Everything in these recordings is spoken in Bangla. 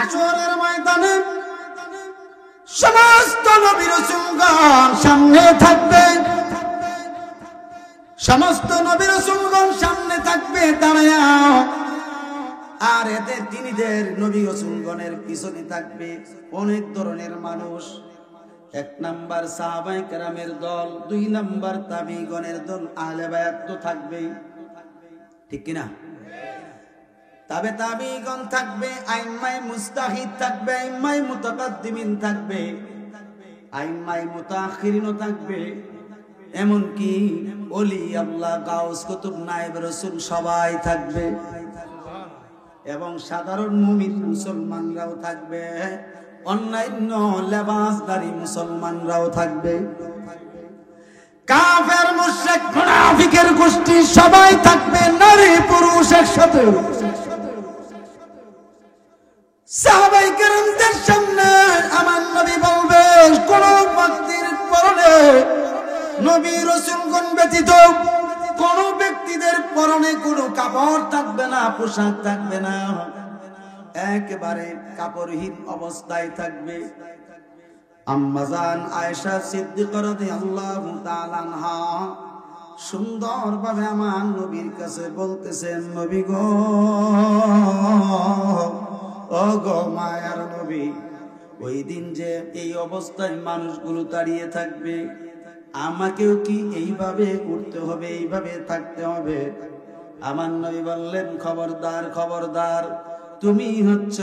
হাসরের ময়দানে সমস্ত নবী রাসূলগণ সামনে থাকবে, সমস্ত নবী রাসূলগণ সামনে থাকবে দাঁড়ায়া, আর এতে তিনিদের নবী রাসূলগণের পিছনে থাকবে অনেক ধরনের মানুষ। এক নাম্বার সাহাবায়ে কেরামের দল, দুই নাম্বার তাবিগণের দল, আহলে বায়াত তো থাকবেই, ঠিক কিনা? তবে তাবিগণ থাকবে, আইম্মায়ে মুজতাহিদ থাকবে, আইম্মায়ে মুতাকাদ্দিমিন থাকবে, আইম্মায়ে মুতাআখিরিনও থাকবে, এমনকি ওলি আল্লাহ, গাউস, কুতুব, নায়েব রাসূল সবাই থাকবে, এবং সাধারণ মুমিন মুসলমানরাও থাকবে, অন্যান্য লেবাসদারী মুসলমানরাও থাকবে, কাফের মুশরিক মুনাফিকের গোষ্ঠী সবাই থাকবে, নারী পুরুষ একসাথে। সাহাবায়ে কেরামদের সামনে আমার নবী বলবে, কোন ব্যক্তির পরনে নবী রাসূলগণ ব্যতীত কোন ব্যক্তিদের পরনে কোনো কাপড় থাকবে না, পোশাক থাকবে না, একেবারে কাপড়হীন অবস্থায় থাকবে। আম্মা জান আয়েশা সিদ্দিকা রাদিয়াল্লাহু তাআলা আনহা সুন্দরভাবে আমার নবীর কাছে বলতেছেন, নবী গো, ও গো মায়ার নবী, ওই দিন যে এই অবস্থায় মানুষগুলো দাঁড়িয়ে থাকবে, আমাকেও কি এইভাবে উঠতে হবে, এইভাবে থাকতে হবে? আমার নবী বললেন, খবরদার, খবরদার, তুমি হচ্ছ,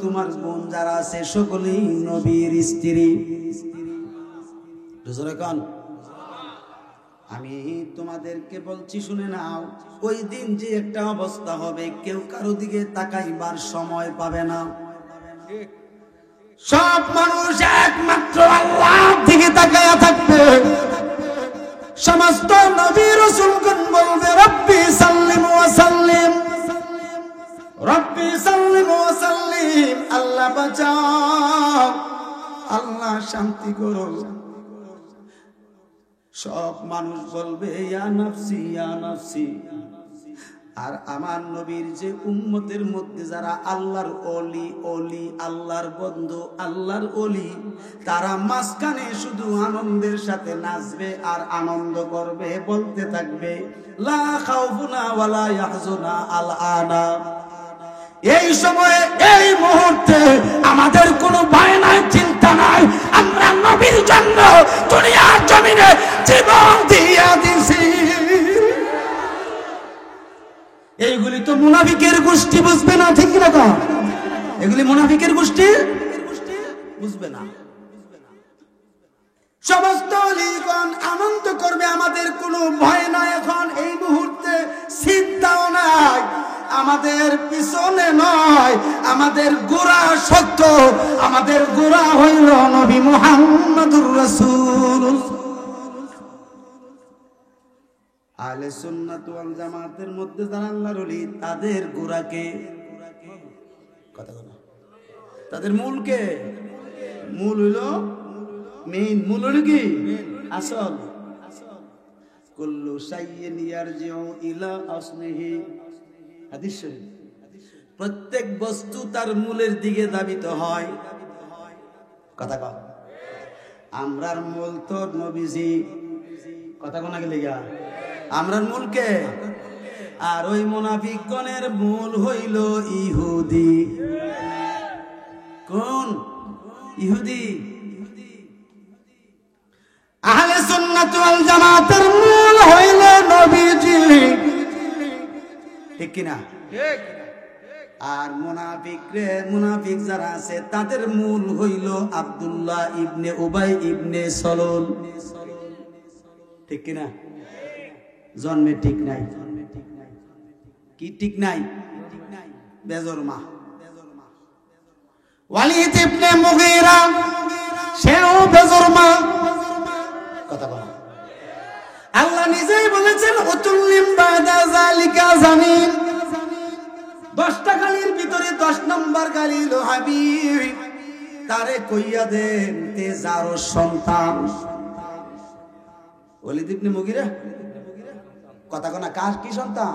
তোমার বোন যারা আছে সকলেই নবীর স্ত্রী। আমি তোমাদেরকে বলছি, শুনে নাও, ওই দিন যে একটা অবস্থা হবে, কেউ কারো দিকে তাকাইবার সময় পাবে না, সব মানুষ একমাত্র আল্লাহর দিকে তাকায়া থাকবে। সমস্ত নবী রাসূলগণ বলবে, রব্বি সাল্লিম ওয়া সাল্লিম, রব্বি সাল্লিম ওয়া সাল্লিম, আল্লাহ বাঁচাও, আল্লাহ শান্তি করো। সব মানুষ বলবে, ইয়া নাফসি, ইয়া নাফসি। আর আমার নবীর যে উম্মতের মধ্যে যারা আল্লাহর ওলি, ওলি আল্লাহর বন্ধু, আল্লাহর ওলি, তারা মাঝখানে শুধু আনন্দের সাথে নাচবে আর আনন্দ করবে, বলতে থাকবে, লা খাউফুনা ওয়ালা ইয়াহজুনা আল আনা। এই সময়ে, এই মুহূর্তে আমাদের কোনো ভয় নাই, চিন্তা নাই, আমরা নবীর জন্য দুনিয়ার জমিনে জীবন দিয়া দিছি। এইগুলি তো মুনাফিকের গোষ্ঠী বুঝবে না, ঠিক না? এগুলি মুনাফিকের গোষ্ঠী বুঝবে না। সমস্ত ওলিগণ আনন্দ করবে, আমাদের কোনো ভয় নাই, এখন এই মুহূর্তে চিন্তাও নাই, আমাদের পিছনে নয়, আমাদের গোড়া সত্য, আমাদের গোড়া হইল নবী মুহাম্মদুর রাসূল। আহলে সুন্নাত ওয়াল জামাতের মধ্যে যারা আল্লাহর ওলি, তাদের গোড়াকে, কথা বলো, তাদের মূলকে, মূল হইল মেইন, মূল হইল কি আসল। কুল্লু শাইইন ইয়ারজিউ ইলা আসলিহি, হাদিস শরীফ। প্রত্যেক বস্তু তার মূলের দিকে ধাবিত হয়, কথা কও। আমরার মূল তো নবীজি, কথা কোনা গেলে গা, আমরার মূলকে। আর ওই মুনাফিকগণের মূল হইল ইহুদি। কোন ইহুদি? আহলে সুন্নাত ওয়াল জামাতের মূল হইল নবীজি, ঠিক কিনা? ঠিক। আর মুনাফিক যারা আছে, তাদের মূল হইল আব্দুল্লাহ ইবনে উবাই ইবনে সলুল, ঠিক কিনা? জন্মে ঠিক নাই, কি ঠিক নাই? বেজরমা। ওয়ালিদ ইবনে মুগীরা, সেও বেজরমা, কথা বলো। আল্লাহ নিজেই বলেছেন, উতুল্লিম বাদা যালিকা জামিন। 10টা গালির ভিতরে 10 নম্বর গালি হলো হাবিব, তারে কইয়া দেন তে যারো সন্তান। ওয়ালিদ ইবনে মুগীরা, কথা কোনা, কার কি সন্তান?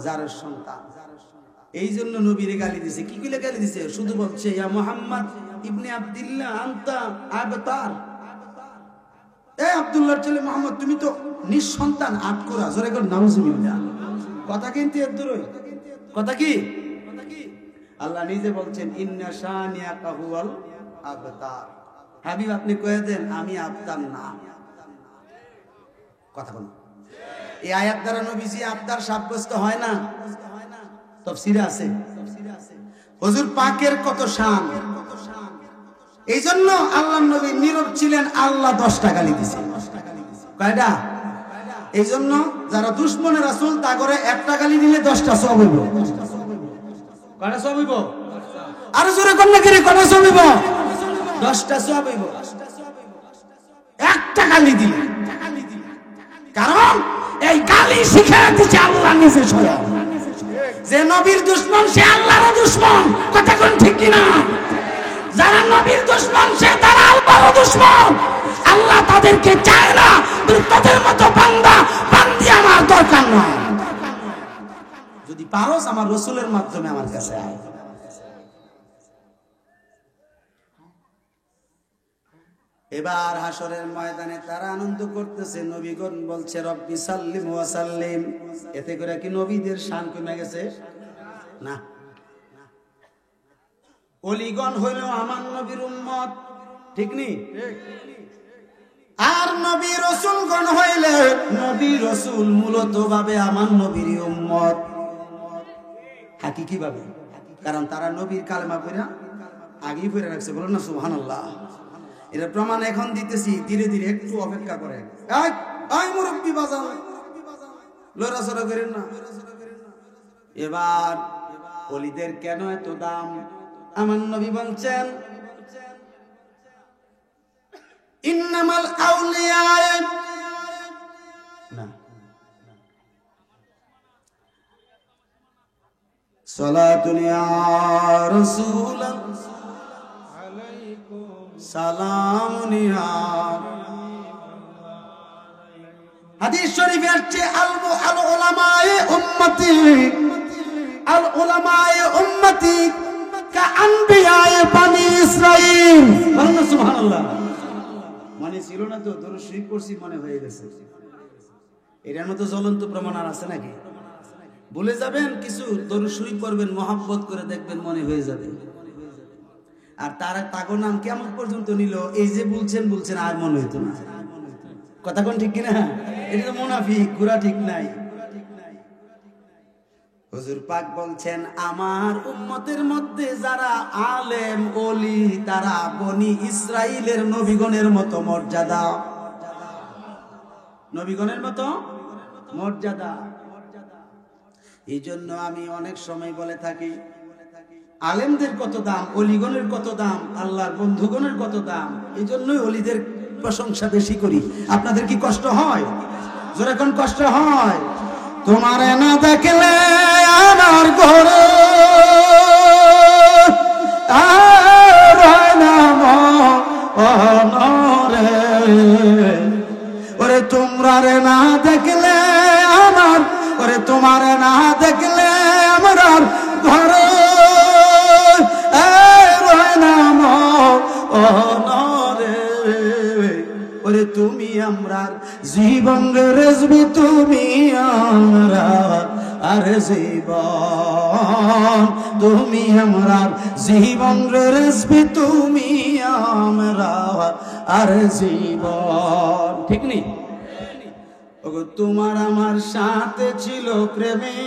যারো সন্তান। এই জন্য নবীরে গালি দিছে। কি কইলে গালি দিছে? শুধু বলছে ইয়া মুহাম্মদ ইবনে আব্দুল্লাহ আনতা আবতার, এ আব্দুল্লাহর ছেলে মুহাম্মদ তুমি তো নিঃসন্তান আটকোরা। জোরে করে নাউজুবিল্লাহ। কথা কিন্তু এদুরই কথা কি? আল্লাহ নিজে বলছেন ইন্না শানিয়াকা হুয়াল আবতার। হাবিব আপনি কয়ে দেন আমি আবতার না। কথা বল। এই আয়াত দ্বারা নবীজি আবতার সাব্যস্ত হয় না? তাফসীরে আছে হুজুর পাকের কত শান। এই জন্য আল্লাহর নবী নীরব ছিলেন। আল্লাহ 10টা গালি দিয়েছে। কয়টা? এই জন্য যারা দুশমনে রাসূল তা করে একটা গালি দিলে 10টা সওয়াব হইব। কয়টা সওয়াব হইব? আর জোরে কোন না করে কয়টা সওয়াব হইব? 10টা সওয়াব হইব একটা গালি দিলে। কারণ এই গালি শিখে দিয়েছে আল্লাহ নিজে স্বয়ং। যে নবীর দুশমন সে আল্লাহর দুশমন। কথা কোন ঠিক কি না? যারা নবীর দুশমন সে তারা আল্লাহর দুশমন। আল্লাহ তাদেরকে চায় না। তাদের মতো বান্দা বান্দি আমার দরকার নয়। যদি পারোস আমার রাসূলের মাধ্যমে আমার কাছে আয়। এবার হাসরের ময়দানে তারা আনন্দ করতেছে। নবীগণ বলছে রব্বি সাল্লিম ওয়া সাল্লিম। এতে করে কি নবীদের শান কমে গেছে? না। ওলিগণ হইল আমার নবীর উম্মত, ঠিক নি? আর নবী রাসূলগণ হইলে নবী রাসূল মূলত ভাবে আমার নবীর উম্মত হাকিকি ভাবে। কারণ তারা নবীর কালেমা পড়া আগেই পড়ে রাখছে। বলেন না সুবহানাল্লাহ। এর প্রমাণ এখন দিতেছি, ধীরে ধীরে একটু অপেক্ষা করেন। এই মুরব্বি বাজান লড়াচড়া করেন না। এবার ওলিদের কেন এত দাম? আমার নবী বলছেন ইন্নামাল আউলিয়া না সালাতুন ইয়া রাসূলাল্লাহ আলাইকুম সালামুন ইয়া। হাদিস শরীফে আসছে আল উলামায়ে উম্মতি, আল উলামায়ে উম্মতি কা আনবিয়ায়ে বানি ইসরাঈল। বলেন সুবহানাল্লাহ। মানে ছিল না তো দরুদ শরীফ পড়ছি মনে হয়ে গেছে। এটার মতো জ্বলন্ত প্রমাণ আর আছে নাকি? ভুলে যাবেন কিছু, দরুদ শরীফ পড়বেন, মহব্বত করে দেখবেন মনে হয়ে যাবে। আর তারা তাগো নাম কিয়ামত পর্যন্ত নিল, এই যে বলছেন আর মনে হইতো না। কথা কোন ঠিক কিনা? এটা তো মুনাফিক, গুরা ঠিক নাই। হুজুর পাক বলছেন আমার উম্মতের মধ্যে যারা আলেম ওলি তারা বনি ইসরাইলের নবীগণের মতো মর্যাদা। নবীগণের মতো মর্যাদা। এই জন্য আমি অনেক সময় বলে থাকি আলেমদের কত দাম, অলিগণের কত দাম, আল্লাহর বন্ধুগণের কত দাম। এই জন্যই অলিদের প্রশংসা বেশি করি। আপনাদের কি কষ্ট হয়? জোরে কোন কষ্ট হয়? তোমারে না দেখলে আমার ঘরে ওরে তোমরা রে না দেখলে আমার, ওরে তোমারে না দেখলে আমার ঘরে নাম ওরে তুমি আমরার জীবন রেজবি, তুমি আমরা আর জীবন, তুমি আমরার জীবন রেজবি, তুমি আমরা আর জীবন। ঠিক নি? ওগো তোমার আমার সাথে ছিল প্রেমে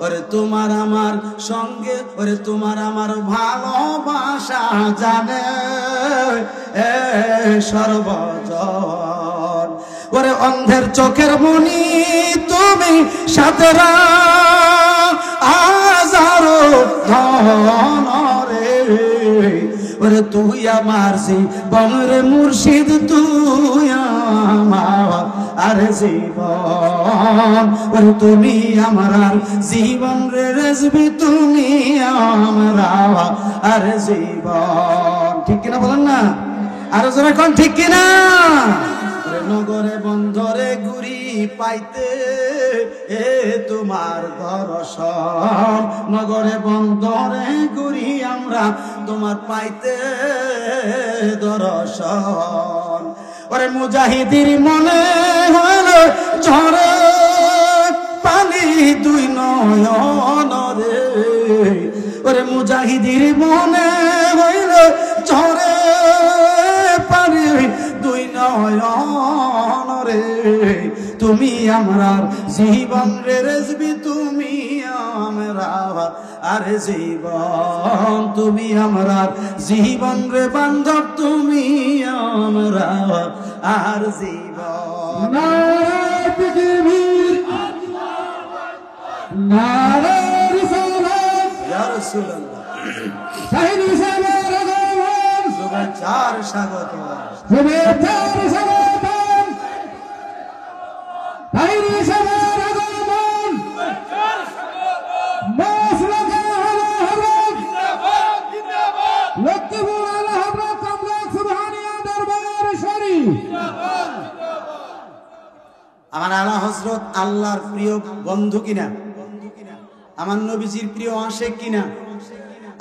ওরে তোমার আমার সঙ্গে, ওরে তোমার আমার ভালোবাসা জানে সর্বজন। ওরে অন্ধের চোখের মনি তুমি সাতরা হাজারো ধন রে। ওরে তুই আমার জীবন রে মুর্শিদ, তুই আমার আর জীবন। ওরে তুমি আমার জীবন রে রেজবি, তুমি আমরা আর জীবন। ঠিক কিনা বলেন না? আর জোরে কোন ঠিক কিনা? নগরে বন্ধরে ঘুরি পাইতে এ তোমার দর্শন, নগরে বন্দরে করি আমরা তোমার পাইতে দর্শন। ওরে মুজাহিদির মনে হলো ঝরে পানি দুই নয়ন রে, ওরে মুজাহিদির মনে হইল ঝরে পানি দুই নয়ন রে। তুমি আমরার জীবন রে রেজবি, তুমি আমরা আর জীবন, তুমি আমরার জীবন রে বান্ধব, তুমি আমরা আর জীবন। নারে পৃথিবীর নারে রিসালাত ইয়া রাসূলুল্লাহ, শাহীদ হিসেবের আগমন, শুভেচ্ছার স্বাগত, শুভেচ্ছার স্বাগতম, শাহীদ হিসেবের আগমন, মাসলাকে আলা হযরত জিন্দাবাদ জিন্দাবাদ, লক্ষ্মীপুর আলা হযরত কমলাক সুবহানিয়া দরবার শরীফ। আমার আলা হযরত আল্লাহর প্রিয় বন্ধু কিনা, আমার নবীজির প্রিয় আশিক কিনা,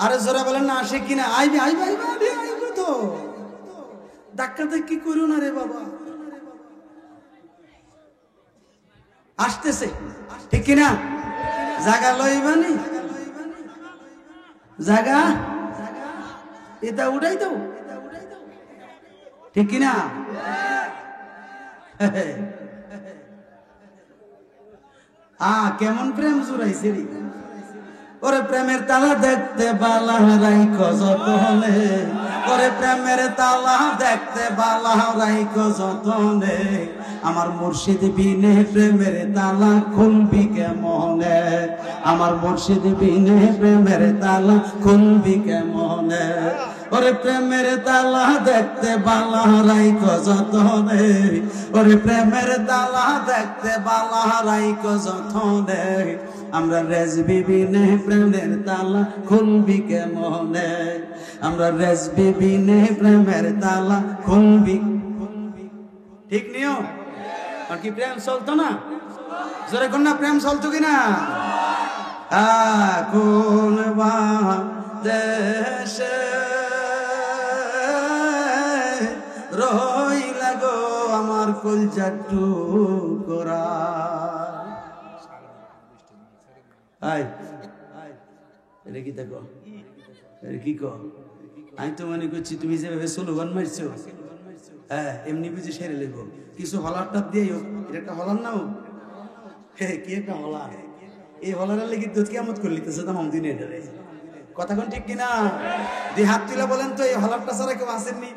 আরে জোরে বলেন না আশিক কিনা। আইবে আইবে আইবে আইবে তো, ধাক্কা ধাক্কি করো না রে বাবা, আসতেছে ঠিক কিনা। জায়গা লইবানি, জায়গা এটা উঠাই দাও ঠিক কিনা। কেমন প্রেম জুড়াইছে রে, ওরে প্রেমের তালা দেখতে বালা রাইখো যতনে, ওরে প্রেমের তালা দেখতে বালা রাইখো যতনে, আমার মুর্শিদ বিনে প্রেমের তালা খুলবি কেমনে, আমার মুর্শিদ বিনে প্রেমের তালা খুলবি কেমনে। ওরে প্রেমের তালা দেখতে বালা রাইখো যতনে, ওরে প্রেমের তালা দেখতে বালা রাইখো যতনে, আমরা রেজবি বিনে প্রেমের তালা খুলবি কেমনে, আমরা রেজবি বিনে প্রেমের তালা খুলবি। ঠিক নিও আর কি প্রেম চলতো না, জোরে কোন না প্রেম চলতো কিনা। কোন বা দেশে রইলা গো আমার কলজার টুকরা। এটা কি দেখো, কি কো, আমি তো মনে করছি তুমি যেভাবে স্লোগান মারছো, হ্যাঁ এমনি বুঝে সেরে লেগো কিছু হলারটা দিয়ে হোক, এটা একটা হলার না হোক, কি একটা হলার, এই হলারের লেগে তো কেমন করে লিখতেছে তাম দিনে এটারে, কথা কোন ঠিক কিনা। দুই হাত তুলে বলেন তো, এই হলারটা ছাড়া কেউ আসেননি,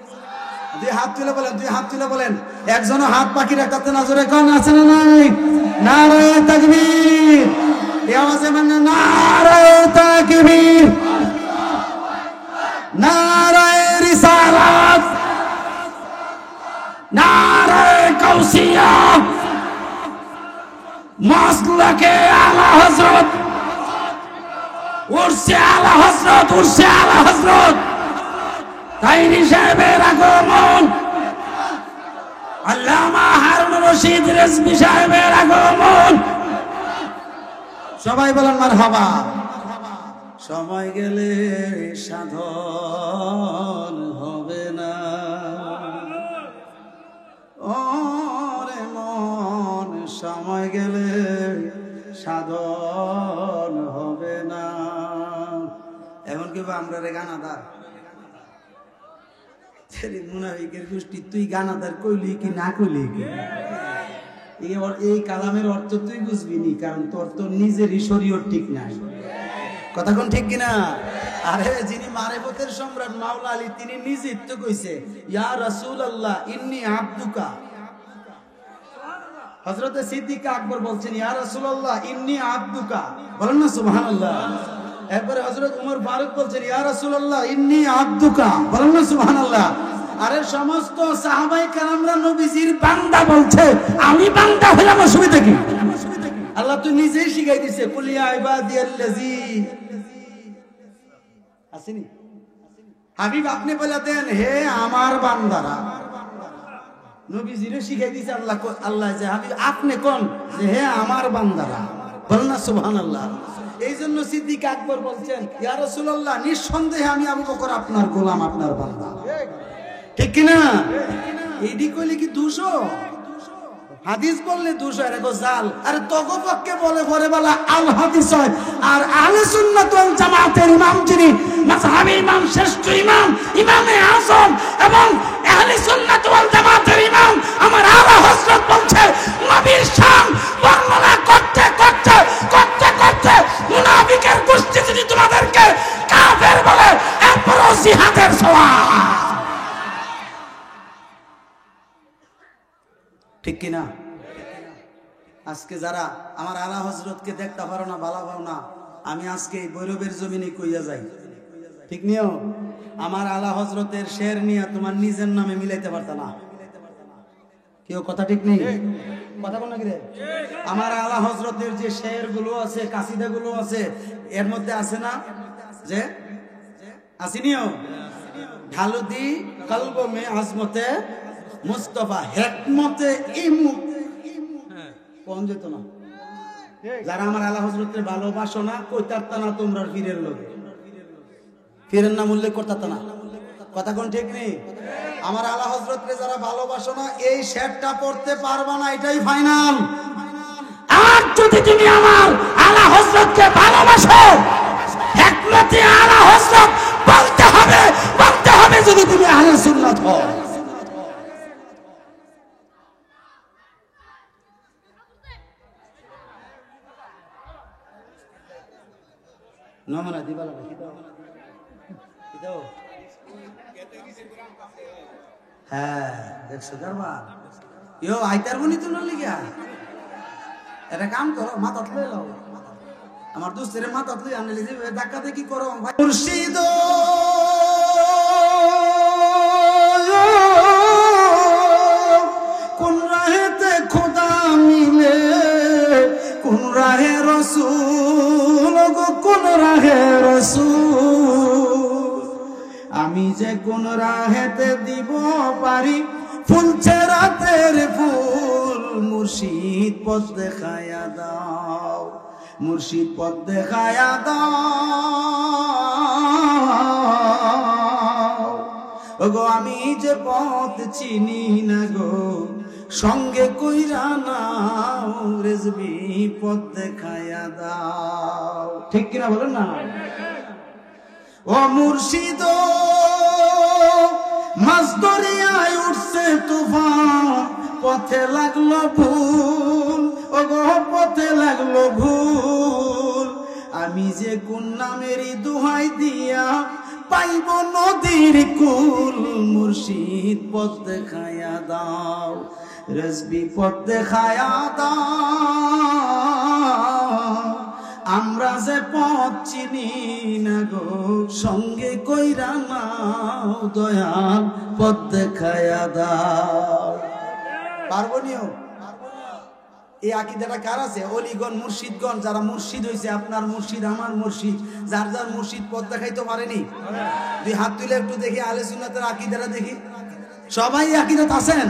দুই হাত তুলে বলেন, দুই হাত তুলে বলেন, একজনও হাত পাখি রাখতে না, জোরে কোন আছে না নাই? নারে তাকবীর, এই আওয়াজে মানে নারে তাকবীর, নারে রিসালাত, নারে কাউসিয়া, মাসলাকে আলা হযরত, উরসে আলা হযরত, উরসে আলা হযরত, তাইরি সাহেবের আগমন, আল্লামা হারুন রশিদ রেজভী সাহেবের আগমন। সবাই বলেন মারহাবা। সময় গেলে সাধন হবে না, ওরে মন সময় গেলে সাধন হবে না। এমন কেউ আমরা রে গানাদার মুনাফিকের গোষ্ঠী, তুই গানাদার কইলি কি না কইলি কি, এই কালামের অর্থ তুই বুঝবি নি, কারণ তোর তো নিজেরই শরীয়ত ঠিক নাই, কথা কোন ঠিক কিনা। আরে যিনি মারেফতের সম্রাট মাওলা আলী, তিনি নিজে তো কইছে ইয়া রাসূলুল্লাহ ইন্নী আবদুকা। হযরত সিদ্দিক আকবর বলছেন ইয়া রাসূলুল্লাহ ইন্নী আবদুকা, বলেন না সুবহানাল্লাহ। এরপরে হযরত ওমর ফারুক বলছেন ইয়া রাসূলুল্লাহ ইন্নী আবদুকা, বলেন না সুবহানাল্লাহ। আরে সমস্ত সাহাবায়ে কেরামরা নবীজির বান্দা বলছে, আমি বান্দা হলাম, অসুবিধা কি? আল্লাহ তো নিজেই শিখাই দিয়েছে কুলিয়া ইবাদিয়াল্লাযী আসেনি হাবিব, আপনি বলে দেন হে আমার বান্দারা, নবীজিরে শিখাই দিয়েছে আল্লাহ। আল্লাহ যে হাবিব আপনি কোন যে হে আমার বান্দারা, বল না সুবহানাল্লাহ। এই জন্য সিদ্দিক আকবর বলছেন ইয়া রাসূলুল্লাহ নিঃসন্দেহে আমি আবু বকর আপনার গোলাম, আপনার বান্দা। ঠিক কিনা? এইডি কইলে কি 200 হাদিস বললে 200 এরকম জাল। আরে তগো পক্ষে বলে পরে বলা আল হাদিস হয়। আর আহলে সুন্নাত ওয়াল জামাতের ইমাম যিনি মাযহাবী ইমাম, শ্রেষ্ঠ ইমাম, ইমামে আযম এবং আহলে সুন্নাত ওয়াল জামাতের ইমাম আমার আলা হযরত বলছে নবীর শান বর্ণনা করতে করতে করতে করতে মুনাফিকের গোষ্ঠী যদি তোমাদেরকে কাফের বলে এরপর জিহাদের সওয়াব। ঠিক কিনা? আজকে যারা আমার আলা হযরতকে দেখতে পারো না, ভালো পাও না, আমি আজকে এই ভৈরবের জমিনে কইয়া যাই, ঠিক নিও আমার আলা হযরতের শের নিয়ে তোমার নিজের নামে মিলাইতে পারতা না কেউ, কথা ঠিক নেই? কথা বল না কি রে? আমার আলা হযরতের যে শের গুলো আছে, কাসিদা গুলো আছে, এর মধ্যে আছে না যে আসিনিও ঢালুদি কলব মে আজমতে মুস্তাফা হেকমতে ইমু কোন যেত না। যারা আমার আলা হযরতের ভালোবাসো না কইতারতা না তোমরা পীরের লোক, পীরের নাম উল্লেখ করতারতা না, কথা কোন ঠিক নেই? আমার আলা হযরতকে যারা ভালোবাসো না এই শেরটা পড়তে পারবা না, এটাই ফাইনাল। আর যদি তুমি আমার আলা হযরতকে ভালোবাসো হেকমতে আলা হযরত বলতে হবে, বলতে হবে যদি তুমি আহলে সুন্নাত হও। নমনা দিবালা কি দাও কি দাও? হ্যাঁ দেখছো দরবা ইয়ো আইতার বনি তো না লিগা এটা কাম করো, মাথা তুলে লাও, আমার দোস্তের মাথা তুলে আনলে যে ধাক্কাতে কি করো ভাই। মুর্শিদ কোন রাহেতে খোদা মিলে, কোন রাহে রাসূল গো, কোন রাহে রাসূল, আমি যে কোন রাহেতে দিব পারি ফুলছে রাতের ফুল, মুর্শিদ পথ দেখায়া দাও, মুর্শিদ পথ দেখায়া দাও গো, আমি যে পথ চিনি না গো, সঙ্গে কইরা নাও রেজবি পথ দেখায়া দাও। ঠিক কিনা বলেন না? ও মুর্শিদ মাছ দরিয়ায় উঠছে তুফান, পথে লাগলো ভুল, ও গো পথে লাগলো ভুল, আমি যে কোন নামেরই দোহাই দিয়া পাইব নদীর কুল, মুর্শিদ পথ দেখায়া দাও, রেজবি পথ দেখায়া দাও, আমরা যে পথ চিনি না গো, সঙ্গে কইরা নাও দয়াল পথ দেখায়া দাও। পারবো নিও? এই আকীদাটা কার আছে? অলিগণ মুর্শিদগণ, যারা মুর্শিদ হইছে, আপনার মুর্শিদ আমার মুর্শিদ, যার যার মুর্শিদ পথ দেখাইতে পারেনি। দুই হাত তুলে একটু দেখি আহলে সুন্নাতের আকীদাটা দেখি। সবাই আকীদাত আছেন?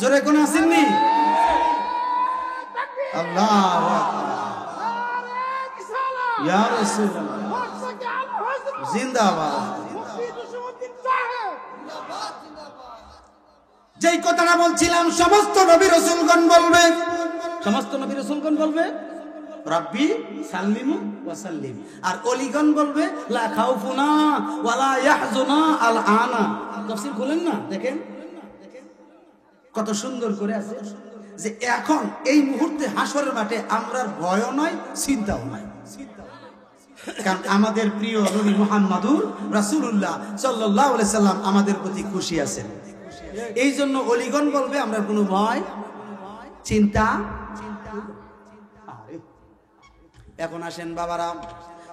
জোরে কোন আসেননি? আল্লাহু আকবার, ইয়া রাসূলুল্লাহ জিন্দাবাদ। যেই কথাটা বলছিলাম সমস্ত নবী রাসূলগণ বলবে, সমস্ত নবী রাসূলগণ বলবে রাব্বি সাল্লিমু ওয়া সাল্লিম, আর ওলিগণ বলবে লা খাউফুনা ওয়ালা ইয়াহজুনা আল আনা। তাফসীর খুলেন না, দেখেন কত সুন্দর করে আছে যে এখন এই মুহূর্তে হাসরের মাঠে আমরার ভয়ও নাই, চিন্তাও নাই, কারণ আমাদের প্রিয় নবী মুহাম্মদুর রাসূলুল্লাহ সাল্লাল্লাহু আলাইহি সাল্লাম আমাদের প্রতি খুশি আছেন। এই জন্য অলিগণ বলবে আমরা কোনো ভয় চিন্তা। এখন আসেন বাবারা,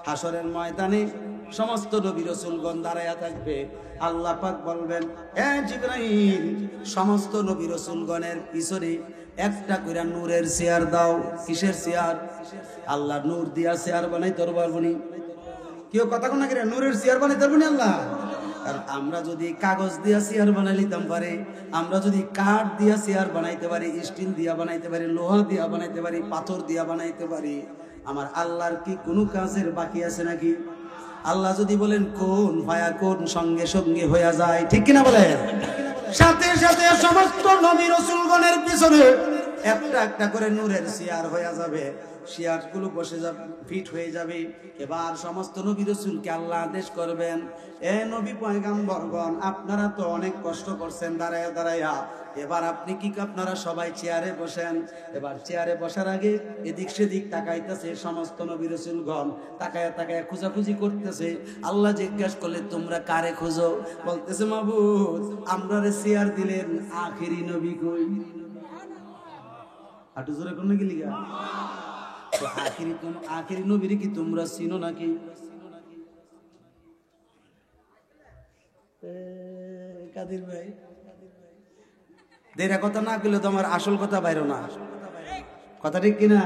হাসরের ময়দানে সমস্ত নবী রাসূলগণ দাঁড়ায়া থাকবে। আল্লাহ পাক বলবেন হে জিবরাইল, সমস্ত নবী রাসূলগণের পিছনে একটা কইরা নূরের চেয়ার দাও। কিসের চেয়ার? আল্লাহ নূর দিয়া চেয়ার বানাই তোর পারবনি। কেউ কথা কোন না, নূরের চেয়ার বানাই তোর আল্লাহ কারণ আমরা যদি কাগজ দিয়া চেয়ার বানাই নিতাম পারে, আমরা যদি কাঠ দিয়া চেয়ার বানাইতে পারি, স্টিল দিয়া বানাইতে পারি, লোহা দিয়া বানাইতে পারি, পাথর দিয়া বানাইতে পারি, আমার আল্লাহর কি কোনো কাজের বাকি আছে নাকি? আল্লাহ যদি বলেন কোন ভায়া কোন, সঙ্গে সঙ্গে হয়ে যায়, ঠিক কিনা বলেন? সাথে সাথে সমস্ত নবী রাসূলগণের পিছনে একটা একটা করে নূরের চেয়ার হয়ে যাবে, চেয়ার গুলো বসে যাবে, ফিট হয়ে যাবে। এবার সমস্ত নবী রাসূলকে আল্লাহ আদেশ করবেন, এ নবী পয়গম্বরগণ, আপনারা তো অনেক কষ্ট করছেন দাঁড়ায়া দাঁড়ায়া, এবার আপনি কি আপনারা সবাই চেয়ারে বসেন। এবার চেয়ারে বসার আগে এদিক সেদিক তাকাইতেছে সমস্ত নবী রাসূলগণ, তাকায়া তাকায়া খোঁজাখুঁজি করতেছে। আল্লাহ জিজ্ঞাসা করলে তোমরা কারে খোঁজো? বলতেছে মাবুদ, আমরা চেয়ার দিলেন, আখেরি নবী কই? আটু জোরে কোন গেলি গা? আখেরি নবীর কি তোমরা চিনো নাকি? কাদের ভাই দেরা কথা না কইলে তো আমার আসল কথা বাইরো না, কথা ঠিক কিনা?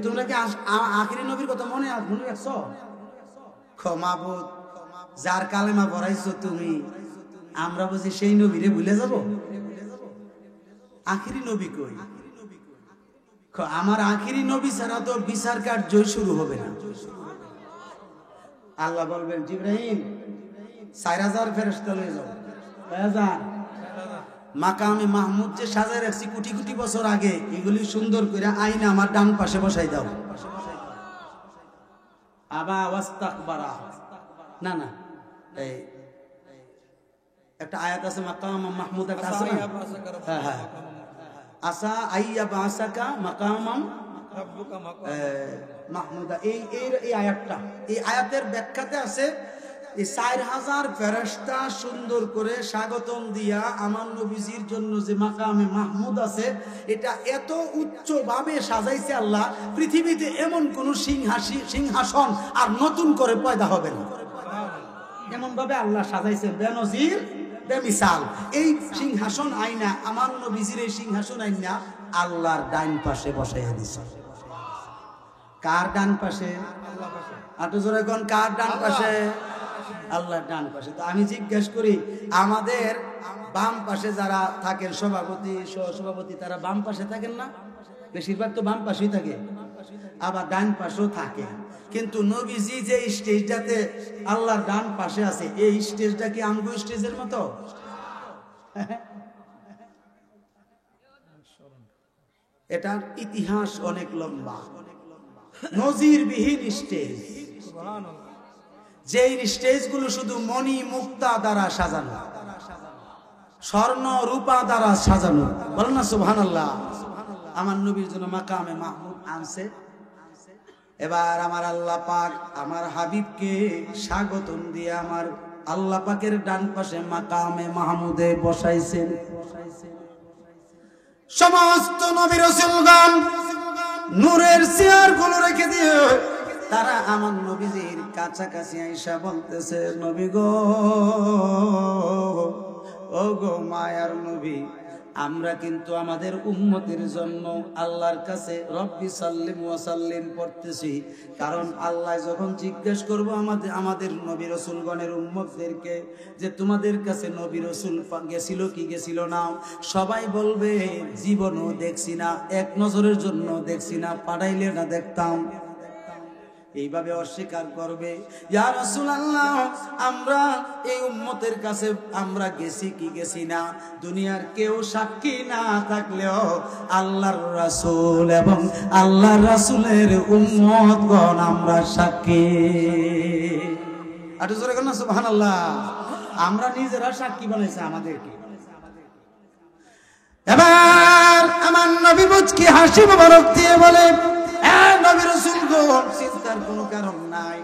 তোমরা কি আখেরি নবীর কথা মনে রাখছো? মাবুদ, যার কালেমা পড়াইছো তুমি, আমরা বুঝি সেই নবীরে ভুলে যাব? আখেরি নবী কই? আমার আখেরি নবী ছাড়া তো বিচার কার্যই শুরু হবে না। আল্লাহ বলবেন, জিবরাইল 4000 ফেরেশতা লয়ে যাও। 4000 মাকামে মাহমুদ যে সাজায় রাখছি কোটি কোটি বছর আগে, এগুলি সুন্দর করে আইনা আমার ডান পাশে বসাই দাও। আবা ওয়াস্তাকবারা, না না, এই একটা আয়াত আছে মাকাম মাহমুদ, একটা আছে না? হ্যাঁ হ্যাঁ, আসা আইয়া বাসাকা মাকামাম রাব্বুকা মাহমুদা। এই আয়াতটা, এই আয়াতের ব্যাখ্যাতে আছে এই 4000 ফেরেশতা সুন্দর করে স্বাগতম দিয়া আমার নবীজির জন্য যে মাকামে মাহমুদ আছে, এটা এত উচ্চ ভাবে সাজাইছে আল্লাহ, পৃথিবীতে এমন কোন সিংহাসন আর নতুন করে পয়দা হবে না। এমন ভাবে আল্লাহ সাজাইছেন, বেনজির বেমিসাল। এই সিংহাসন আইনা আমার নবীজির এই সিংহাসন আইনা আল্লাহর ডান পাশে বসাইয়া দিছে। কার ডান পাশে? আটো জোরে কোন, কার ডান পাশে? আল্লাহর ডান পাশে। তো আমি জিজ্ঞেস করি, আমাদের বাম পাশে যারা থাকেন, সভাপতি সহসভাপতি, তারা বাম পাশে থাকেন না? বেশিরভাগ তো বাম পাশেই থাকে, আবার ডান পাশেও থাকে। কিন্তু নবীজি যে স্টেজটাতে আল্লাহর ডান পাশে আছে, এই স্টেজটা কি আমগো স্টেজের মতো? এটার ইতিহাস অনেক লম্বা, নজিরবিহীন স্টেজ। যেই স্টেজগুলো শুধু মণি মুক্তা দ্বারা সাজানো, স্বর্ণ রূপা দ্বারা সাজানো, বলেন না সুবহানাল্লাহ। আমার নবীর জন্য মাকামে মাহমুদ আনছে। এবার আমার আল্লাহ পাক আমার হাবিবকে স্বাগতম দিয়ে আমার আল্লাহ পাকের ডান পাশে মাকামে মাহমুদে বসাইছেন। সমস্ত নবী রাসূলগণ নূরের চেয়ারগুলো রেখে দিয়ে তারা আমার নবীজির কাছাকাছি আইসা বলতেছে, নবী গো, ও গো মায়ার নবী, আমরা কিন্তু আমাদের উম্মতের জন্য আল্লাহর কাছে রব্বি সাল্লিম ওয়া সাল্লিম পড়তেছি। কারণ আল্লাহ যখন জিজ্ঞেস করব আমাদের নবী রাসূলগণের উম্মতদেরকে যে তোমাদের কাছে নবী রাসূল গেছিল কি গেছিল না, সবাই বলবে জীবনও দেখছি না, এক নজরের জন্য দেখছি না, পাঠাইলে না দেখতাম। এইভাবে অস্বীকার করবে, ইয়া রাসূলুল্লাহ, আমরা এই উম্মতের কাছে আমরা গেছি কি গেছি না, দুনিয়ার কেউ সাক্ষী না থাকলেও আল্লাহর রাসূল এবং আল্লাহর রাসূলের উম্মতগণ আমরা সাক্ষী। আর জোরে বলেন না সুবহানাল্লাহ। আমরা নিজেরা সাক্ষী বানাইছে আমাদেরকে। এবার আমার নবী মুচকি হাসি মোবারক দিয়ে বলে, নবী রাসূলগণ, চিন্তার কোনো কারণ নাই,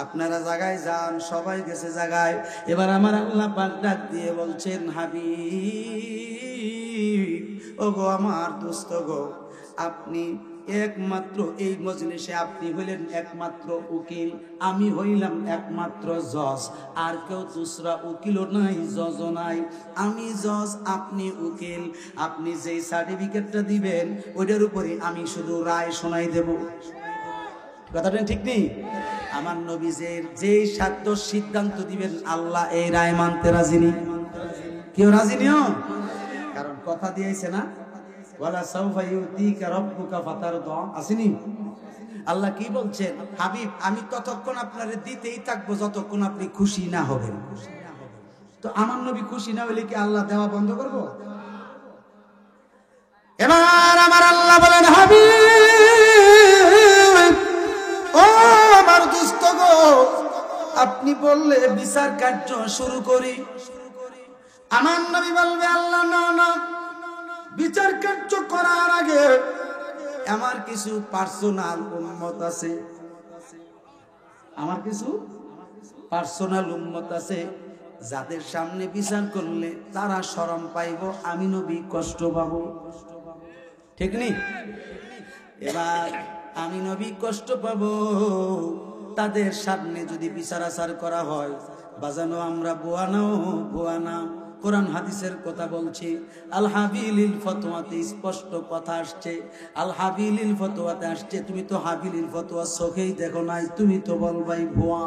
আপনারা জায়গায় যান, সবাই গেছে জায়গায়। এবার আমার আল্লাহ পাক ডাক দিয়ে বলছেন, হাবিব, ও গো আমার দোস্ত গো, আপনি একমাত্র এই মজলিসে আপনি হইলেন একমাত্র উকিল, আমি হইলাম একমাত্র জজ, আর কেউ দুসরা উকিলও নাই, জজও নাই। আমি জজ, আপনি উকিল। আপনি যেই সার্টিফিকেটটা দিবেন ওইটার উপরে আমি শুধু রায় শোনাই দেব। কথাটা ঠিক নেই? আমার নবী যে সাধ্য সিদ্ধান্ত দিবেন আল্লাহ এই রায় মানতে রাজি নেই। কেউ রাজি নিও, কারণ কথা দিয়েছে না, ওয়ালা সাউফা ইউতিকা রাব্বুকা ফাতারদা, আসেনি? আল্লাহ কি বলছেন? হাবিব আমি ততক্ষণ আপনারে দিতেই থাকবো যতক্ষণ আপনি খুশি না হবেন। তো আমার নবী খুশি না হলে কি আল্লাহ দেওয়া বন্ধ করবো? এবার আমার আল্লাহ বলেন, হাবিব ও আমার দোস্ত গো, আপনি বললে বিচার কার্য শুরু করি। আমার নবী বলবে, আল্লাহ না না, বিচার কার্য করার আগে আমার কিছু পার্সোনাল উম্মত আছে, আমার কিছু পার্সোনাল উম্মত আছে যাদের সামনে বিচার করলে তারা শরম পাইব, আমি নবী কষ্ট পাবো। ঠিক নেই? এবার আমি নবী কষ্ট পাবো, তাদের সামনে যদি বিচার আচার করা হয়, বাজানো আমরা বোয়ানা। কোরআন হাদিসের কথা বলছি, আল হাবিলিল ফতোয়াতে স্পষ্ট কথা আসছে, আল হাবিলিল ফতোয়াতে আসছে। তুমি তো হাবিলিল ফতোয়া চোখেই দেখো নাই, তুমি তো বলবাই ভুয়া।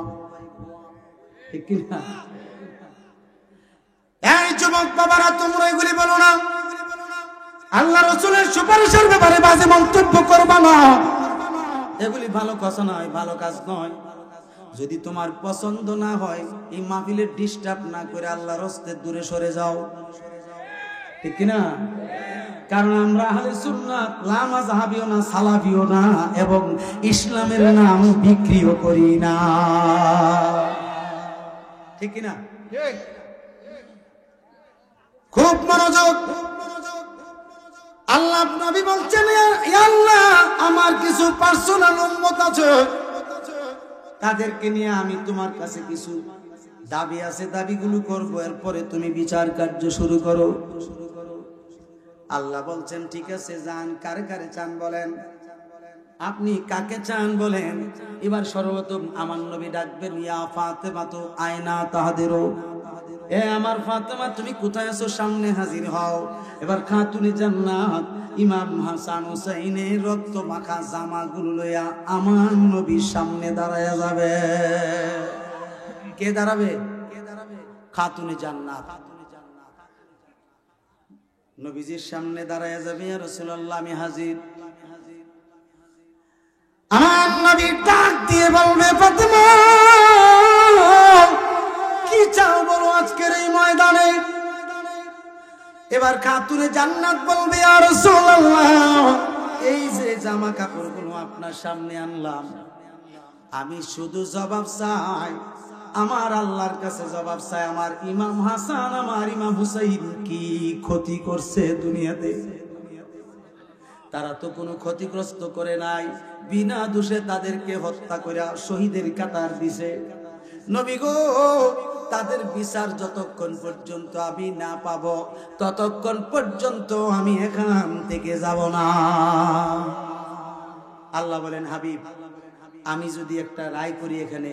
ঠিক কিনা? এই যুবক বাবারা, তোমরা এগুলি বলো না। আল্লাহ রাসূলের সুপারিশের ব্যাপারে বাজে মন্তব্য করবা না, এগুলি ভালো কথা নয়, ভালো কাজ নয়। যদি তোমার পছন্দ না হয়, এই মাহফিলে ডিস্টার্ব না করে আল্লাহর রাস্তে দূরে সরে যাও। ঠিক কিনা? কারণ আমরা আহলে সুন্নাত, লা মাযহাবিও না, সালাফিও না, এবং ইসলামের নাম বিক্রিও করি না। ঠিক কিনা? খুব মনোযোগ। আল্লাহ নবী বলছেন, ইয়া আল্লাহ আমার কিছু পার্সোনাল উম্মত আছে, তাদেরকে নিয়ে আমি তোমার কাছে কিছু দাবি আছে, দাবিগুলো করব, এরপরে তুমি বিচার কার্য শুরু করো। আল্লাহ বলছেন, ঠিক আছে যান, কারে কারে চান বলেন, আপনি কাকে চান বলেন। এবার সর্বপ্রথম আমার নবী ডাকবেন, ইয়া ফাতেমা তো আয়না তাহাদেরও, এ আমার ফাতেমা তুমি কোথায় আছো, সামনে হাজির হও। এবার খাতুনে জান্নাত ইমাম হাসান হুসাইনের রক্ত মাখা জামাগুলো লইয়া আমার নবীর সামনে দাঁড়ায়া যাবে। কে দাঁড়াবে? খাতুনে জান্নাত নবীজির সামনে দাঁড়ায়া যাবে, ইয়া রাসূলুল্লাহ আমি হাজির। আমার নবী ডাক দিয়ে বলবে, ফাতেমা কি চাও বলো আজকের এই ময়দানে। এবার খাতুনে জান্নাত বলবে, ইয়া রাসূলুল্লাহ এই যে জামা কাপড়গুলো আপনার সামনে আনলাম, আমি শুধু জবাব চাই, আমার আল্লাহর কাছে জবাব চাই, আমার ইমাম হাসান আমার ইমাম হুসাইন কি ক্ষতি করছে দুনিয়াতে? তারা তো কোনো ক্ষতিগ্রস্ত করে নাই, বিনা দোষে তাদেরকে হত্যা করে শহীদের কাতার দিছে। নবী গো, তাদের বিচার যতক্ষণ পর্যন্ত আমি না পাবো, ততক্ষণ পর্যন্ত আমি এখান থেকে যাব না। আল্লাহ বলেন, হাবিব আমি যদি একটা রায় করি এখানে,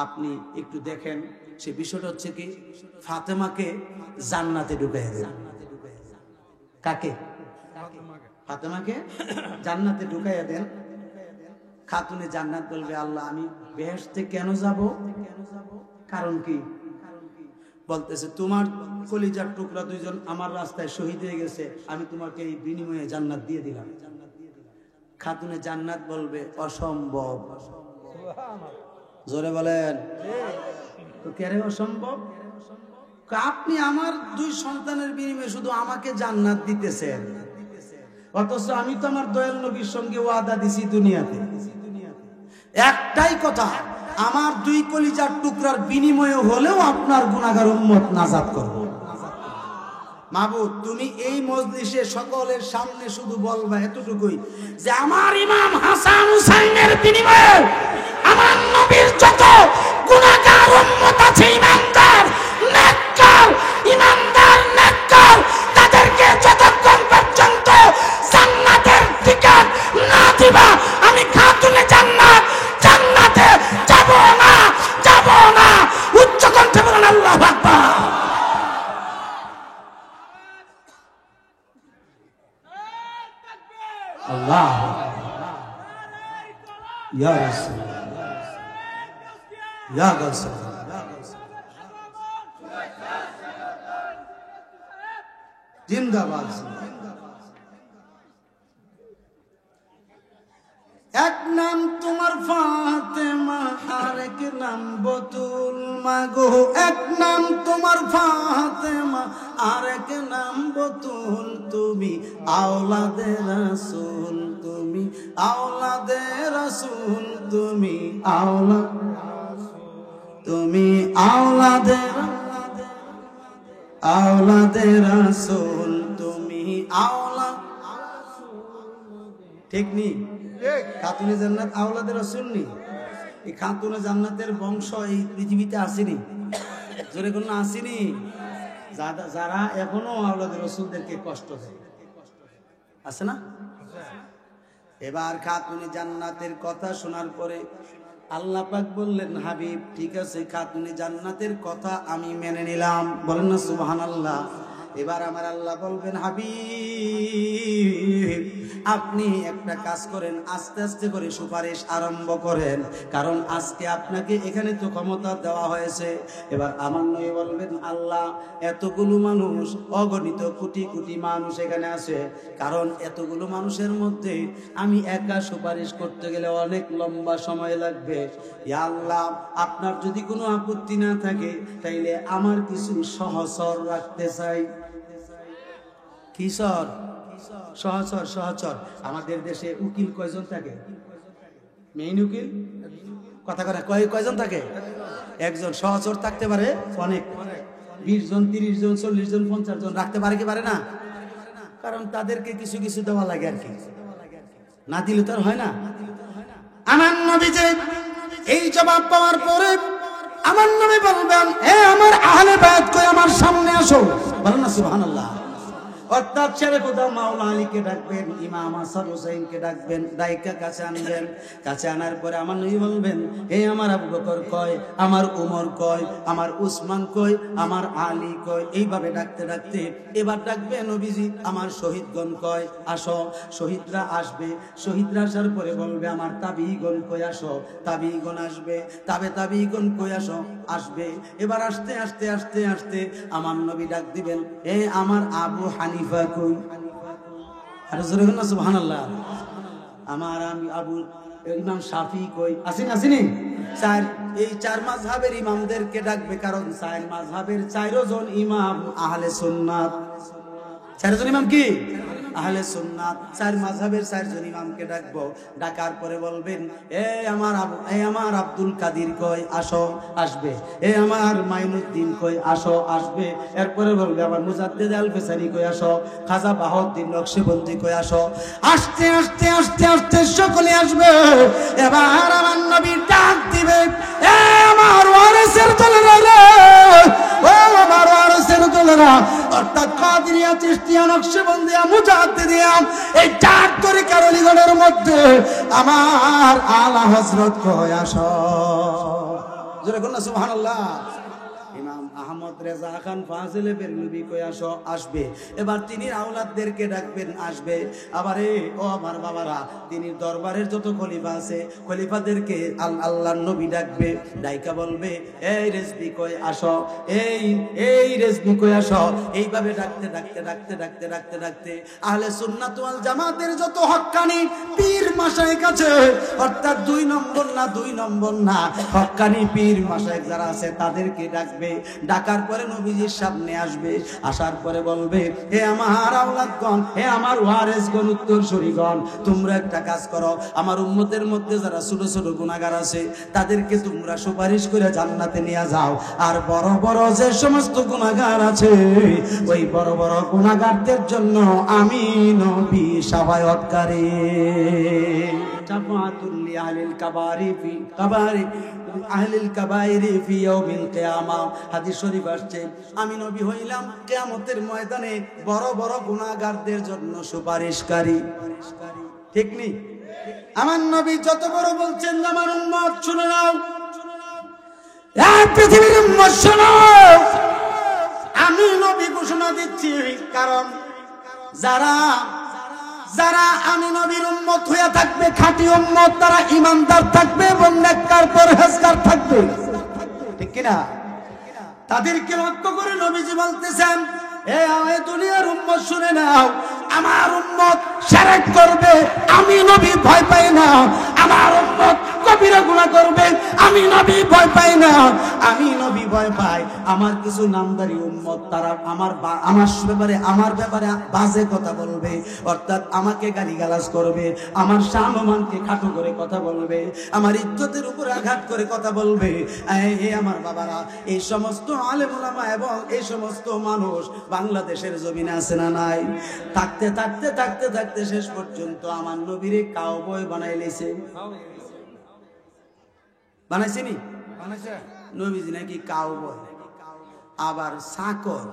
আপনি একটু দেখেন। সে বিষয়টা হচ্ছে কি, ফাতেমাকে জান্নাতে ঢুকাইয়া দেন। কাকে? ফাতেমাকে জান্নাতে ঢুকাইয়া দেন। খাতুনে জান্নাত বলবে, আল্লাহ আমি বেহেশতে কেন যাব? কারণ কি? বলতেছে, তোমার কলিজার টুকরা দুইজন আমার রাস্তায় শহীদ হয়ে গেছে, আমি তোমাকে এই বিনিময়ে জান্নাত দিয়ে দিলাম। খাতুনে জান্নাত বলবে, অসম্ভব। জোরে বলেন। তো কেন অসম্ভব? আপনি আমার দুই সন্তানের বিনিময়ে শুধু আমাকে জান্নাত দিতেছেন, অথচ আমি তো আমার দয়াল নবীর সঙ্গে ওয়াদা দিছি দুনিয়াতে একটাই কথা, আমার দুই কলিজার টুকরার বিনিময়ে হলেও আপনার গুনাহগার উম্মত নাজাত করব। মাবুদ তুমি এই মজলিসে সকলের সামনে শুধু বলবা এতটুকুই, যে আমার ইমাম হাসান হুসাইনের বিনিময়ে আমার নবীর যত গুনাহগার উম্মত আছে, ইমানদার নেককার, ইমানদার নেককার, তাদেরকে যতক্ষণ পর্যন্ত জান্নাতের টিকিট না দিবা, আমি খাতুনে জান্নাত জান্নাতে যাব না, যাব না। উচ্চ কণ্ঠে বলেন আল্লাহু আকবার। আল্লাহ ইয়া রাসূলুল্লাহ ইয়া গাউসে জিন্দাবাদ। এক নাম তোমার ফাতেমা, আরেক নাম বতুল মাগো। এক নাম তোমার ফাতেমা, আরেক নাম বতুল। তুমি আওলাদে রাসূল, তুমি আওলাদে রাসূল, তুমি তুমি আওলাদে আওলাদে রাসূল, তুমি আওলাদ। ঠিক নি? খাতুনে জান্নাত আওলাদে রাসূল নি? এই খাতুনে জান্নাতের বংশ এই পৃথিবীতে আসেনি, জোরে কোন আসেনি। যারা এখনো আওলাদে রাসূলদেরকে কষ্ট দেয়, আছে না? এবার খাতুনে জান্নাতের কথা শোনার পরে আল্লাহ পাক বললেন, হাবিব ঠিক আছে, খাতুনে জান্নাতের কথা আমি মেনে নিলাম। বলেন না সুবহানাল্লাহ। এবার আমার আল্লাহ বলবেন, হাবিব আপনি একটা কাজ করেন, আস্তে আস্তে করে সুপারিশ আরম্ভ করেন, কারণ আজকে আপনাকে এখানে তো ক্ষমতা দেওয়া হয়েছে। এবার আমার নবী বলবেন, আল্লাহ এতগুলো মানুষ, অগণিত কোটি কোটি মানুষ এখানে আছে, কারণ এতগুলো মানুষের মধ্যে আমি একা সুপারিশ করতে গেলে অনেক লম্বা সময় লাগবে। ইয়া আল্লাহ আপনার যদি কোনো আপত্তি না থাকে তাইলে আমার কিছু সহচর রাখতে চাই। কিশোর সহচর? সহচর আমাদের দেশে উকিল কয়জন থাকে? মেইন উকিল কথা করে কয়জন থাকে? একজন। সহচর থাকতে পারে অনেক, 20 জন 30 জন 40 জন 50 জন রাখতে পারে কি পারে না? কারণ তাদেরকে কিছু কিছু দেওয়া লাগে আর কি, না দিলে তো আর হয় না। আমার নবী যে এই জবাব পাওয়ার পরে আমার নবী বলবেন, হে আমার আহলে বায়াত কই আমার সামনে আসো। বলেন না সুবহানাল্লাহ। অর্থাৎ ছেড়ে কোথাও মাওলা আলীকে ডাকবেন, ইমাম হাসান হুসাইনকে ডাকবেন, ডাইকা কাছে আনবেন। কাছে আনার পরে আমার নবী বলবেন, হে আমার আবু বকর কয়, আমার উমর কয়, আমার উসমান কয়, আমার আলী কয়। এইভাবে ডাকতে ডাকতে এবার ডাকবে নবীজি, আমার শহীদগণ কয় আসো। শহীদরা আসবে, শহীদরা আসার পরে বলবে, আমার তাবিগণ কই আসো। তাবিগণ আসবে, তাবিগণ কই আসো, আসবে। এবার আস্তে আস্তে আস্তে আস্তে আমার নবী ডাক দিবেন, এ আমার আবু হানিফা কই। আরে জোরে বলেন না সুবহানাল্লাহ। আমার আবু ইমাম শাফি কই। আসেনি? এই 4 মাযহাবের ইমামদেরকে ডাকবে, কারণ 4 মাযহাবের 4 জন ইমাম আহলে সুন্নাত। 4 জন ইমাম কি? আহলে সুন্নাত। 4 মাযহাবের 4 জন ইমামকে ডাকবো। ডাকার পরে বলবেন, আমার আব্দুল কাদির কই আসো, আসবে। আমার মাইনুদ্দিন কই আসো, আসবে। এরপরে বলবে, আমার মুজাদ্দিদ আল ফেসানি কই আসো, খাজা বাহাউদ্দিন নকশবন্দি কই আসো। আস্তে আস্তে আস্তে আস্তে সকলে আসবে। এবার আমার নবী ডাক দিবে, আমার ওয়ারিসের দলেরা রে, ও আমার ওয়ারিসের দলেরা, অর্থাৎ কাদিরিয়া, চিশতিয়া, নকশবন্দিয়া, মুজাদ্দিদিয়া, এই 4 তরিকার অলিগণের মধ্যে আমার আলা হযরত কই আসো। জোরে বলুন না সুবহানাল্লাহ। ইমাম আহমদ রেজা খান ফাজিলে বেরলভী কই আসো, আসবে। এবার তিনি আওলাদদেরকে ডাকবেন, আসবে। আবার ও আমার বাবারা, তিনি দরবারের যত খলিফা আছে খলিফাদেরকে আল্লাহর নবী ডাকবে। ডাইকা বলবে, এই রেজবি কই আসো, এই রেজবি কই আসো। এইভাবে ডাকতে ডাকতে ডাকতে ডাকতে ডাকতে ডাকতে আহলে সুন্নাত ওয়াল জামাতের যত হক্কানি পীর মাশায়েখ আছে, অর্থাৎ 2 নম্বর না হক্কানি পীর মাশায়েখ যারা আছে তাদেরকে ডাকবে। ডাকার পরে নবীজির সামনে আসবে। আসার পরে বলবে, হে আমার আওলাদগণ, হে আমার ওয়ারিসগণ, উত্তরসূরিগণ, তোমরা একটা কাজ করো, আমার উম্মতের মধ্যে যারা ছোট ছোট গুনাহগার আছে তাদেরকে তোমরা সুপারিশ করে জান্নাতে নিয়ে যাও। আর বড় বড় যে সমস্ত গুনাহগার আছে ওই বড় বড় গুনাহগারদের জন্য আমি নবী শাফায়াতকারী। শাফাআতুল লিআহলিল কাবারি ফি কাবারি আহলিল কাবাইরি ফি ইয়াউমিল কিয়ামা। হাদিস শরীফ আসছে, আমি নবী হইলাম কিয়ামতের ময়দানে বড় বড় গুনাহগারদের জন্য সুপারিশকারী। ঠিক নি? আমার নবী যত বড় বলছেন, আমার উম্মত শুনে নাও, এই পৃথিবীর উম্মত শোনো, আমি নবী ঘোষণা দিচ্ছি, কারণ যারা আমি নবীর উম্মত হয়ে থাকবে, খাঁটি উম্মত, তারা ঈমানদার থাকবে এবং নেককার পরহেজগার থাকবে। কিনা? তাদেরকে লক্ষ্য করে নবীজি বলতেছেন, এ দুনিয়ার উম্মত শুনে নাও, আমার উম্মত শিরক করবে, আমি নবী ভয় পাই না। আমার উম্মত কবিরা গুনাহ করবে, আমি নবী ভয় পাই না। আমি নবী ভয় পাই আমার কিছু নামদারি উম্মত, তারা আমার ব্যাপারে বাজে কথা বলবে, অর্থাৎ আমাকে গালিগালাজ করবে, আমার সম্মানকে খাটো করে কথা বলবে, আমার ইজ্জতের উপর আঘাত করে কথা বলবে। হে আমার বাবারা, এই সমস্ত আলেম ওলামা এবং এই সমস্ত মানুষ বাংলাদেশের জমিনে আছে না নাই? থাকতে থাকতে থাকতে থাকতে শেষ পর্যন্ত আমার নবীরে কাউবয় বানাইলেছে। বানাইছেনি? নবীজি নাকি কাউবয়, আবার চাকর।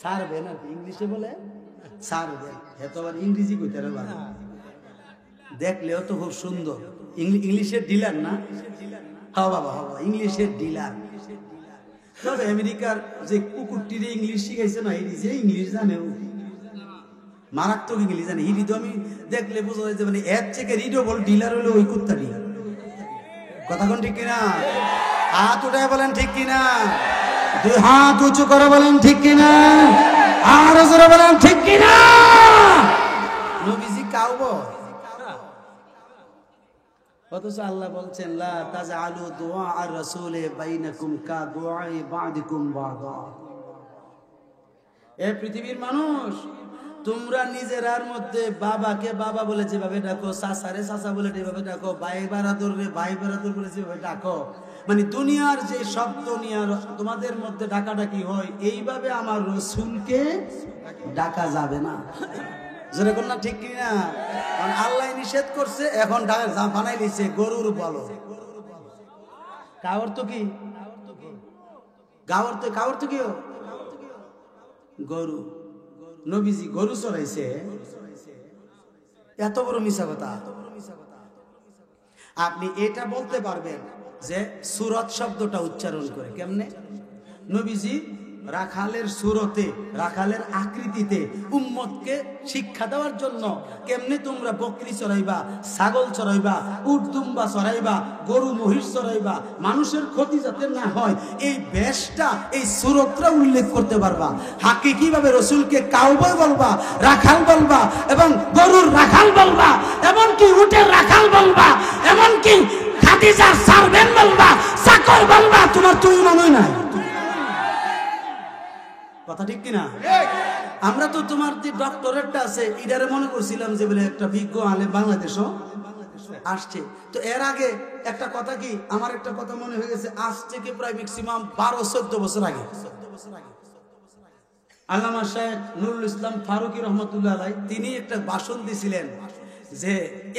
সার্ভে না ইংলিশে বলে সার্ভে, এত আবার ইংরেজি কইতে পারে, দেখলেও তো খুব সুন্দর। ইংলিশের ডিলার না? হ্যাঁ বাবা, হ্যাঁ ইংলিশের ডিলার। তবে আমেরিকার যে কুকুরটির ইংলিশ শিখাইছে না, এটি যে ইংলিশ জানে, মারাত্মক ইংলিশ জানে। হিডি তো আমি দেখলে বোঝা যায় যে মানে এর থেকে রিডেবল ডিলার হলো ওই কুত্তাটি। কথা কোন ঠিক কিনা? হাত উঠায় বলেন ঠিক কিনা? দুই হাত উঁচু করে বলেন ঠিক কিনা? আর জোরে বলেন ঠিক কিনা? নবীজি কাউবয়, অথচ আল্লাহ বলছেন লা তাজআলু দুআ আর রাসূলি বাইনাকুম কা দুআই বা'দিকুম বা'দা। এই পৃথিবীর মানুষ, তোমরা নিজেরার মধ্যে বাবাকে বাবা বলে যেভাবে ডাকো, চাচারে চাচা বলে যেভাবে ডাকো, ভাই বারাদর রে ভাই বারাদর বলে যেভাবে ডাকো, মানে দুনিয়ার যে শব্দ নিয়ে তোমাদের মধ্যে ডাকাডাকি হয়, এইভাবে আমার রাসূলকে ডাকা যাবে না। জোরে কোন না ঠিক কিনা? কারণ আল্লাহ নিষেধ করছে, এখন বানাই দিয়েছে গরুর বলো। কাওয়ার তো কি কাওয়ার তো কি গরু। নবীজি গরু চড়াইছে, এত বড় মিছা কথা। আপনি এটা বলতে পারবেন যে সুরত শব্দটা উচ্চারণ করে কেমনে? নবীজি রাখালের সুরতে, রাখালের আকৃতিতে উম্মতকে শিক্ষা দেওয়ার জন্য কেমনে তোমরা বকরি চড়াইবা, ছাগল চড়াইবা, উট দুম্বা চড়াইবা, গরু মহিষ চড়াইবা, মানুষের ক্ষতি যাতে না হয়, এই বেশটা, এই সুরতটা উল্লেখ করতে পারবা। হাকিকিভাবে রাসূলকে কাউবয় বলবা, রাখাল বলবা, এবং গরুর রাখাল বলবা, এমনকি উটের রাখাল বলবা, এমনকি খাদিজার সার্ভেন্ট বলবা, চাকর বলবা। তোমার তুই মনে নাই? কথা ঠিক কিনা? আমরা তো তোমার যে ডক্টরেটটা আছে এটারে মনে করছিলাম যে বলে একটা বিজ্ঞ আলেম বাংলাদেশও আসছে। তো এর আগে একটা কথা কি, আমার একটা কথা মনে হয়ে গেছে, আজ থেকে প্রায় ম্যাক্সিমাম 12-14 বছর আগে আল্লামা শায়েখ নুরুল ইসলাম ফারুকী রহমতুল্লাহ আলাইহি তিনি একটা ভাষণ দিয়েছিলেন যে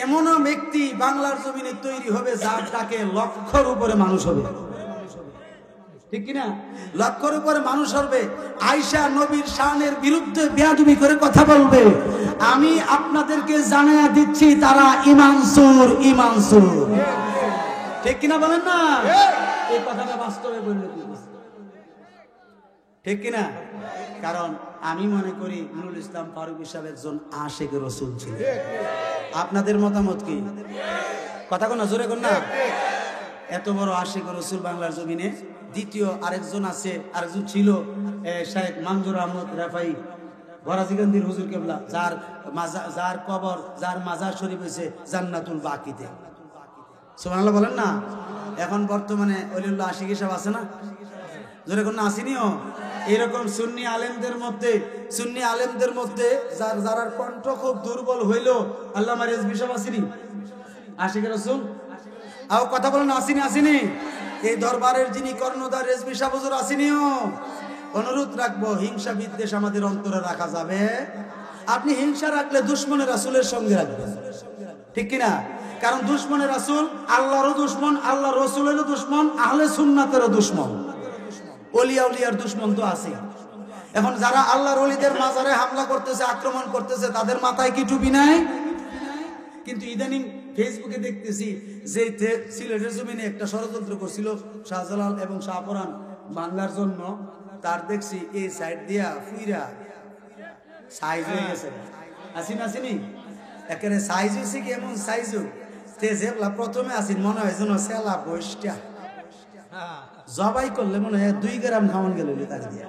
এমন ব্যক্তি বাংলার জমিনে তৈরি হবে যার ডাকে লক্ষর উপরে মানুষ হবে। ঠিক কিনা? লক্ষর উপরে মানুষ হবে। আয়েশা নবীর শানের বিরুদ্ধে বেয়াদবি করে কথা বলবে। আমি আপনাদেরকে জানায়া দিচ্ছি তারা ইমানসুর। ঠিক কিনা বলেন না? এই কথাটা বাস্তবে বললে ঠিক কিনা? কারণ আমি মনে করি নুরুল ইসলাম ফারুকী সাহেব একজন আশিক রাসূল ছিলেন। আপনাদের মতামত কি? কথা কোন জোরে কোন না? এত বড় আশিক রাসূল বাংলার জমিনে। দ্বিতীয় আরেকজন আছে, আরেকজন ছিল শায়েখ মঞ্জুর আহমদ রাফাই বরাজিগঞ্জের হুজুর কেবলা, যার কবর, যার মাজার শরীফ হয়েছে জান্নাতুল বাকিতে। সুবহানাল্লাহ বলেন না? এখন বর্তমানে ওলিউল্লাহ আশিক সাহেব আছে না? জোরে কোন না আসেনিও? এরকম সুন্নি আলেমদের মধ্যে যারা কণ্ঠ খুব দুর্বল হইল, আল্লামা রেজভী সাহেব আসেনি? আশিক রাসূল আও কথা বলেন, আসেনি? এই দরবারের যিনি কর্ণধার রেজভী সাহেব হুজুর আসেনিও? অনুরোধ রাখবো, হিংসা বিদ্বেষ আমাদের অন্তরে রাখা যাবে। আপনি হিংসা রাখলে দুশমনের রাসূলের সঙ্গে রাখবেন, ঠিক কিনা? কারণ দুশমনের রাসূল আল্লাহরও দুশমন, আল্লাহ রাসূলেরও দুশমন, আহলে সুন্নাতেরও দুশমন, ওলিয়ার দুশমন তো আছে। এখন যারা আল্লাহর ওলিদের মাজারে হামলা করতেছে, আক্রমণ করতেছে, তাদের মাথায় কি টুপি নাই? কিন্তু ইদানিং ফেসবুকে দেখতেছি যে সিলেটের জমিনে একটা ষড়যন্ত্র করছিল শাহজালাল এবং শাহপরান বাংলার জন্য, তার দেখছি এই সাইড দিয়া ফুইরা সাইজ হয়ে গেছে। আসেনি একেবারে সাইজ হয়েছে কি, এমন সাইজও যেগুলা প্রথমে আসেন মনে হয় যেন সেলা বৈশটা জবাই করলে মনে হয় 2 গ্রাম ধামন গেল তার দিয়ে